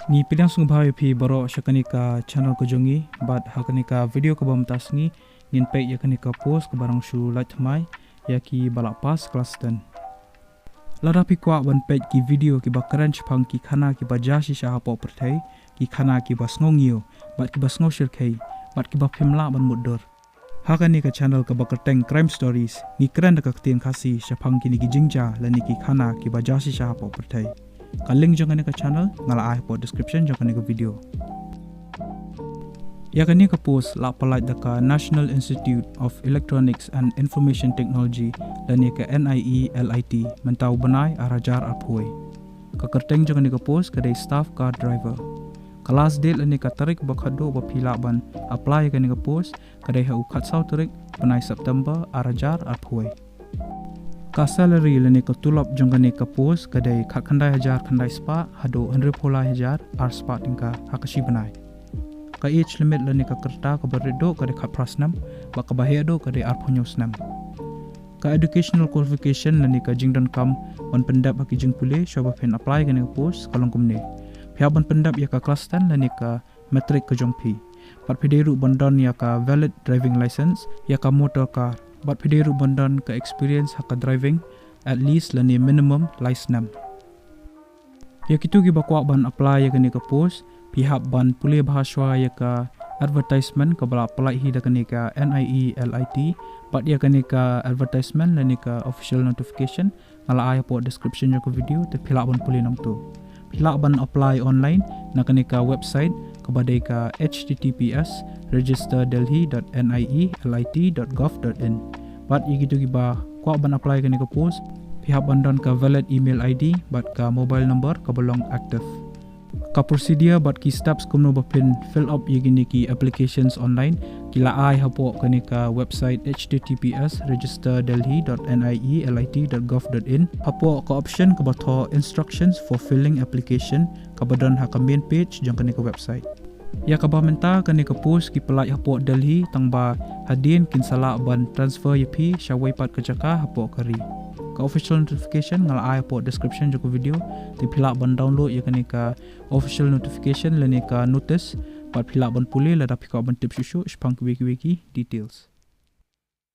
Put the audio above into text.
Ni pidang sung bhawi phi baro shakanika channel ko jongi but hakanika video ko bam tasngi nin pe yakanika post ko barang shu Lait Thymmai yaki balak pas kelas 10. Lada pi kwa ban page ki video ki bakaran chpang ki khana ki bajashi sha hapo perthai ki khana ki basngongio bat ki basngau shirkhai bat ki bapimla ban muddor. Hakanika channel ka bakarteng crime stories ni kran da kaktin khasi shapang ki ni jingja lani ki khana ki bajashi sha hapo perthai. Ka link jong ka channel ngala ai po description jong ka video. Ya ka post la palait da ka National Institute of Electronics and Information Technology lani ka NIE LIT mentau banai arajar apoi. Ka kerteng jong ka post ka dei staff car driver. Kelas date lani ka tarik bakhado ba phila ban apply ka post ka dei ha ukhat sau tarik banai September arajar apoi. Ka salary lani ka tulap jong ka post ka dei khat khandai hajar khandai spa hado 100 phola hajar ar spa tingka hakashi banai. Ka age limit lani ka kerta ka berdo ka de khat prasnam ba ka bahado ka de ar phonyosnam. Ka educational qualification lani ka jingdan kam ban pendap ba ki jingpule shoba pen apply ka post kalong kumne. Phya ban pendap ya ka class 10 lani ka matric ka jongphi. Pat phideru bandon ya ka valid driving license ya ka motor car. Bat phideru bandon ka experience haka driving at least lani minimum license. Ya kitu gi bakwa ban apply ya ka post pihak ban pulih bahaswa ya ka advertisement ka bala apply hi da ka NIE LIT pat ya ka advertisement lani ka official notification ngala ay po description yo ka video te philak ban pulih nang tu. Philak ban apply online na ka website ka badai ka https registerdelhi.nielit.gov.in. Pat igitu giba kwa ban apply ka post pihak bandon ka valid email ID bat ka mobile number ka belong active. Ka procedure bat ki steps kumno bapin fill up yegini ki applications online kila ai hapo ka website https registerdelhi.nielit.gov.in hapo ka option ka batho instructions for filling application ka badon ha ka main page jang ka website. Ya ka bamenta ka post ki pelai hapo Delhi tangba hadin kin sala ban transfer yapi shawai pat ka jaka hapo kari. Ka official notification ngala ai po description joko video ti philak ban download ya ka official notification lani ka notice pat philak ban pulih la dapi ka ban tip shushu spang wiki details.